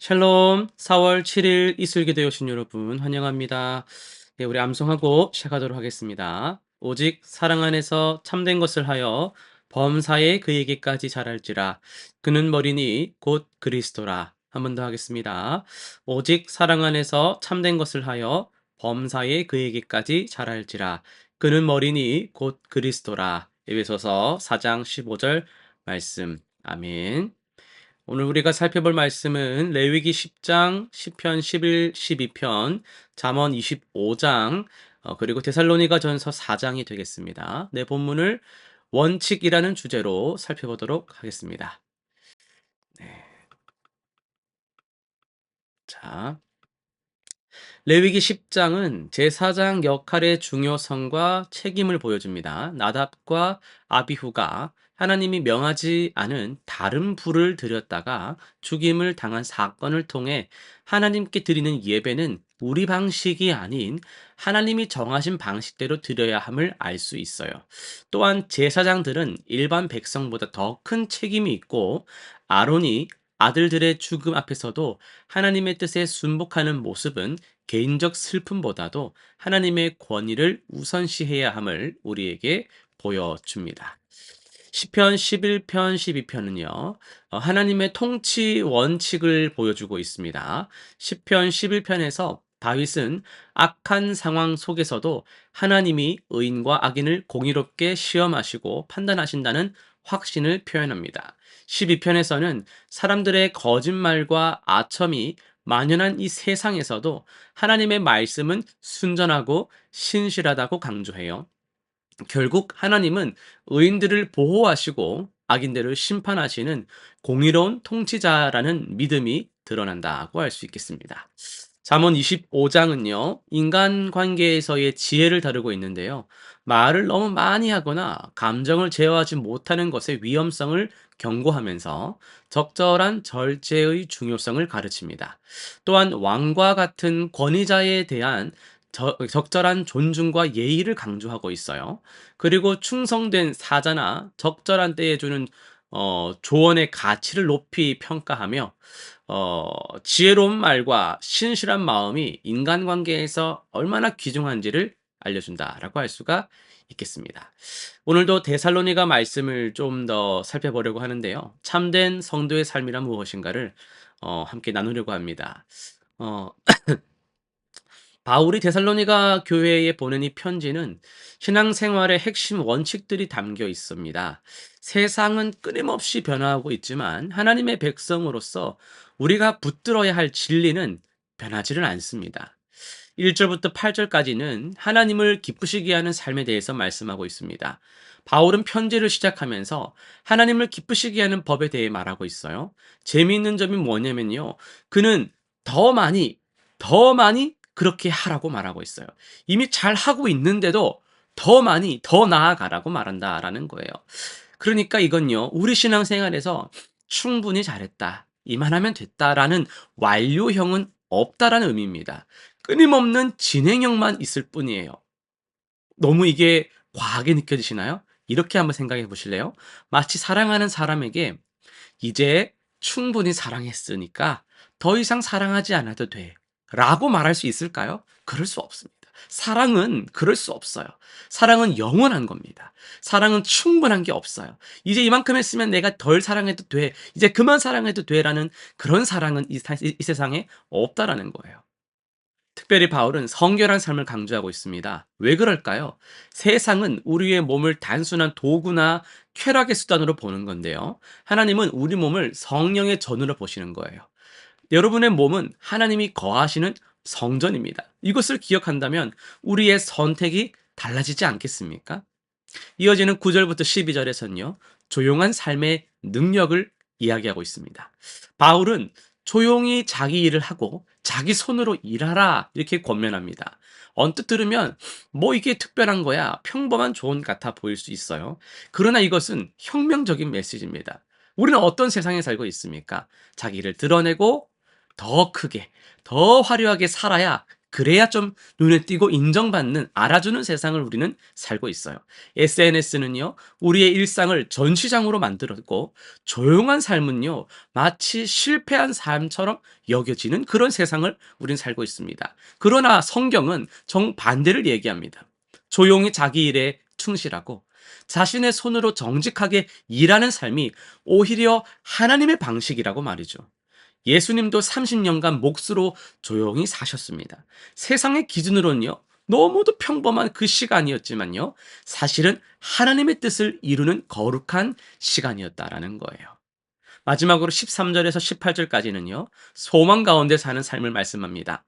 샬롬, 4월 7일 이슬기도에 오신 여러분 환영합니다. 네, 우리 암송하고 시작하도록 하겠습니다. 오직 사랑 안에서 참된 것을 하여 범사에 그에게까지 자랄지라. 그는 머리니 곧 그리스도라. 한 번 더 하겠습니다. 오직 사랑 안에서 참된 것을 하여 범사에 그에게까지 자랄지라. 그는 머리니 곧 그리스도라. 에베소서 4장 15절 말씀. 아멘. 오늘 우리가 살펴볼 말씀은 레위기 10장, 시편 11, 12편, 잠언 25장, 그리고 데살로니가 전서 4장이 되겠습니다. 내 본문을 원칙이라는 주제로 살펴보도록 하겠습니다. 네. 자, 레위기 10장은 제4장 역할의 중요성과 책임을 보여줍니다. 나답과 아비후가 하나님이 명하지 않은 다른 불을 들였다가 죽임을 당한 사건을 통해 하나님께 드리는 예배는 우리 방식이 아닌 하나님이 정하신 방식대로 드려야 함을 알 수 있어요. 또한 제사장들은 일반 백성보다 더 큰 책임이 있고 아론이 아들들의 죽음 앞에서도 하나님의 뜻에 순복하는 모습은 개인적 슬픔보다도 하나님의 권위를 우선시해야 함을 우리에게 보여줍니다. 시편 11편 12편은요. 하나님의 통치 원칙을 보여주고 있습니다. 시편 11편에서 다윗은 악한 상황 속에서도 하나님이 의인과 악인을 공의롭게 시험하시고 판단하신다는 확신을 표현합니다. 12편에서는 사람들의 거짓말과 아첨이 만연한 이 세상에서도 하나님의 말씀은 순전하고 신실하다고 강조해요. 결국 하나님은 의인들을 보호하시고 악인들을 심판하시는 공의로운 통치자라는 믿음이 드러난다고 할 수 있겠습니다. 잠언 25장은요, 인간관계에서의 지혜를 다루고 있는데요. 말을 너무 많이 하거나 감정을 제어하지 못하는 것의 위험성을 경고하면서 적절한 절제의 중요성을 가르칩니다. 또한 왕과 같은 권위자에 대한 적절한 존중과 예의를 강조하고 있어요. 그리고 충성된 사자나 적절한 때에 주는 조언의 가치를 높이 평가하며 지혜로운 말과 신실한 마음이 인간관계에서 얼마나 귀중한지를 알려준다라고 할 수가 있겠습니다. 오늘도 데살로니가 말씀을 좀 더 살펴보려고 하는데요. 참된 성도의 삶이란 무엇인가를 함께 나누려고 합니다. 어, 바울이 데살로니가 교회에 보낸 이 편지는 신앙생활의 핵심 원칙들이 담겨 있습니다. 세상은 끊임없이 변화하고 있지만 하나님의 백성으로서 우리가 붙들어야 할 진리는 변하지는 않습니다. 1절부터 8절까지는 하나님을 기쁘시게 하는 삶에 대해서 말씀하고 있습니다. 바울은 편지를 시작하면서 하나님을 기쁘시게 하는 법에 대해 말하고 있어요. 재미있는 점이 뭐냐면요. 그는 더 많이, 더 많이 그렇게 하라고 말하고 있어요. 이미 잘 하고 있는데도 더 많이, 더 나아가라고 말한다라는 거예요. 그러니까 이건요, 우리 신앙생활에서 충분히 잘했다, 이만하면 됐다라는 완료형은 없다라는 의미입니다. 끊임없는 진행형만 있을 뿐이에요. 너무 이게 과하게 느껴지시나요? 이렇게 한번 생각해 보실래요? 마치 사랑하는 사람에게 이제 충분히 사랑했으니까 더 이상 사랑하지 않아도 돼. 라고 말할 수 있을까요? 그럴 수 없습니다. 사랑은 그럴 수 없어요. 사랑은 영원한 겁니다. 사랑은 충분한 게 없어요. 이제 이만큼 했으면 내가 덜 사랑해도 돼. 이제 그만 사랑해도 돼. 라는 그런 사랑은 이 세상에 없다라는 거예요. 특별히 바울은 성결한 삶을 강조하고 있습니다. 왜 그럴까요? 세상은 우리의 몸을 단순한 도구나 쾌락의 수단으로 보는 건데요. 하나님은 우리 몸을 성령의 전으로 보시는 거예요. 여러분의 몸은 하나님이 거하시는 성전입니다. 이것을 기억한다면 우리의 선택이 달라지지 않겠습니까? 이어지는 9절부터 12절에서는요. 조용한 삶의 능력을 이야기하고 있습니다. 바울은 조용히 자기 일을 하고 자기 손으로 일하라 이렇게 권면합니다. 언뜻 들으면 뭐 이게 특별한 거야, 평범한 조언 같아 보일 수 있어요. 그러나 이것은 혁명적인 메시지입니다. 우리는 어떤 세상에 살고 있습니까? 자기 일을 드러내고 더 크게, 더 화려하게 살아야 그래야 좀 눈에 띄고 인정받는 알아주는 세상을 우리는 살고 있어요. SNS는요, 우리의 일상을 전시장으로 만들었고, 조용한 삶은요, 마치 실패한 삶처럼 여겨지는 그런 세상을 우리는 살고 있습니다. 그러나 성경은 정반대를 얘기합니다. 조용히 자기 일에 충실하고 자신의 손으로 정직하게 일하는 삶이 오히려 하나님의 방식이라고 말이죠. 예수님도 30년간 몫으로 조용히 사셨습니다. 세상의 기준으로는요, 너무도 평범한 그 시간이었지만요, 사실은 하나님의 뜻을 이루는 거룩한 시간이었다라는 거예요. 마지막으로 13절에서 18절까지는요, 소망 가운데 사는 삶을 말씀합니다.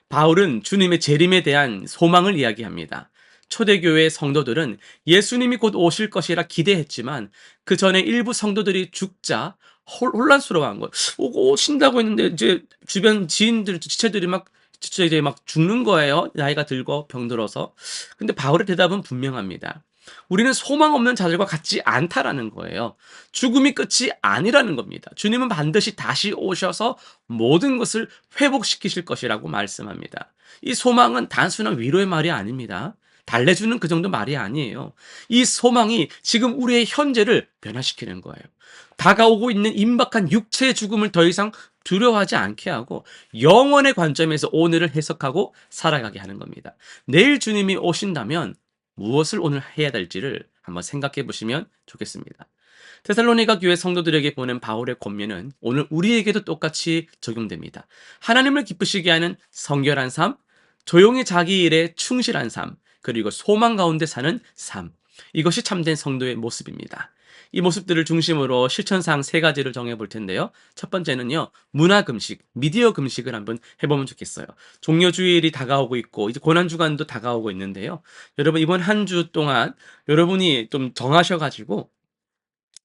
바울은 주님의 재림에 대한 소망을 이야기합니다. 초대교회 성도들은 예수님이 곧 오실 것이라 기대했지만 그 전에 일부 성도들이 죽자 혼란스러워한 거예요. 오신다고 했는데 이제 주변 지인들, 지체들이 막 진짜 이제 막 죽는 거예요. 나이가 들고 병들어서. 근데 바울의 대답은 분명합니다. 우리는 소망 없는 자들과 같지 않다라는 거예요. 죽음이 끝이 아니라는 겁니다. 주님은 반드시 다시 오셔서 모든 것을 회복시키실 것이라고 말씀합니다. 이 소망은 단순한 위로의 말이 아닙니다. 달래주는 그 정도 말이 아니에요. 이 소망이 지금 우리의 현재를 변화시키는 거예요. 다가오고 있는 임박한 육체의 죽음을 더 이상 두려워하지 않게 하고 영원의 관점에서 오늘을 해석하고 살아가게 하는 겁니다. 내일 주님이 오신다면 무엇을 오늘 해야 될지를 한번 생각해 보시면 좋겠습니다. 테살로니가 교회 성도들에게 보낸 바울의 권면은 오늘 우리에게도 똑같이 적용됩니다. 하나님을 기쁘시게 하는 성결한 삶, 조용히 자기 일에 충실한 삶, 그리고 소망 가운데 사는 삶. 이것이 참된 성도의 모습입니다. 이 모습들을 중심으로 실천사항 세 가지를 정해 볼 텐데요. 첫 번째는요, 문화 금식, 미디어 금식을 한번 해보면 좋겠어요. 종료주일이 다가오고 있고, 이제 고난주간도 다가오고 있는데요. 여러분, 이번 한 주 동안 여러분이 좀 정하셔가지고,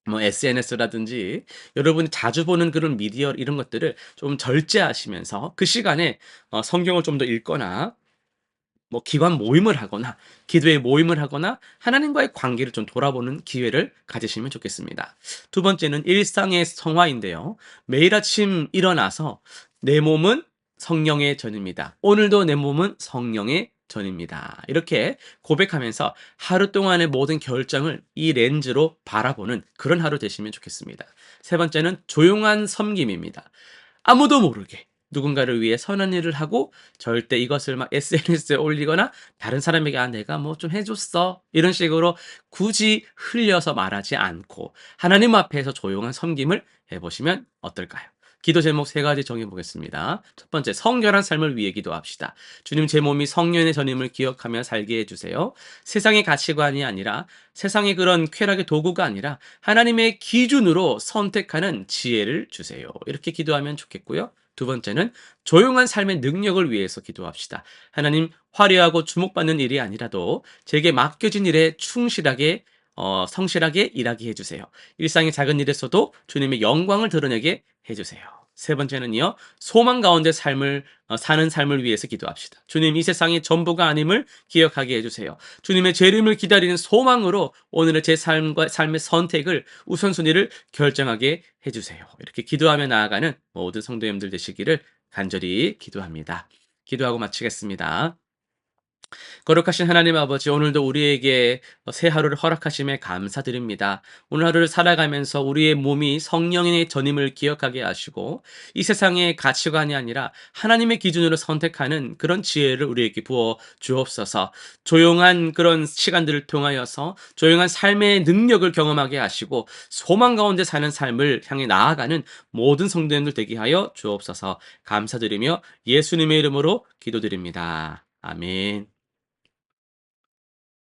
뭐 SNS라든지 여러분이 자주 보는 그런 미디어 이런 것들을 좀 절제하시면서 그 시간에 성경을 좀 더 읽거나 뭐 기관 모임을 하거나 기도의 모임을 하거나 하나님과의 관계를 좀 돌아보는 기회를 가지시면 좋겠습니다. 두 번째는 일상의 성화인데요. 매일 아침 일어나서 내 몸은 성령의 전입니다. 오늘도 내 몸은 성령의 전입니다. 이렇게 고백하면서 하루 동안의 모든 결정을 이 렌즈로 바라보는 그런 하루 되시면 좋겠습니다. 세 번째는 조용한 섬김입니다. 아무도 모르게 누군가를 위해 선한 일을 하고 절대 이것을 막 SNS에 올리거나 다른 사람에게 내가 뭐 좀 해줬어 이런 식으로 굳이 흘려서 말하지 않고 하나님 앞에서 조용한 섬김을 해보시면 어떨까요? 기도 제목 세 가지 정해 보겠습니다. 첫 번째, 성결한 삶을 위해 기도합시다. 주님, 제 몸이 성령의 전임을 기억하며 살게 해주세요. 세상의 가치관이 아니라 세상의 그런 쾌락의 도구가 아니라 하나님의 기준으로 선택하는 지혜를 주세요. 이렇게 기도하면 좋겠고요. 두 번째는 조용한 삶의 능력을 위해서 기도합시다. 하나님, 화려하고 주목받는 일이 아니라도 제게 맡겨진 일에 충실하게 성실하게 일하게 해주세요. 일상의 작은 일에서도 주님의 영광을 드러내게 해주세요. 세 번째는요, 소망 가운데 사는 삶을 위해서 기도합시다. 주님, 이 세상이 전부가 아님을 기억하게 해주세요. 주님의 재림을 기다리는 소망으로 오늘의 제 삶과 삶의 선택을 우선순위를 결정하게 해주세요. 이렇게 기도하며 나아가는 모든 성도님들 되시기를 간절히 기도합니다. 기도하고 마치겠습니다. 거룩하신 하나님 아버지, 오늘도 우리에게 새 하루를 허락하심에 감사드립니다. 오늘 하루를 살아가면서 우리의 몸이 성령의 전임을 기억하게 하시고 이 세상의 가치관이 아니라 하나님의 기준으로 선택하는 그런 지혜를 우리에게 부어 주옵소서. 조용한 그런 시간들을 통하여서 조용한 삶의 능력을 경험하게 하시고 소망 가운데 사는 삶을 향해 나아가는 모든 성도님들 되게 하여 주옵소서. 감사드리며 예수님의 이름으로 기도드립니다. 아멘.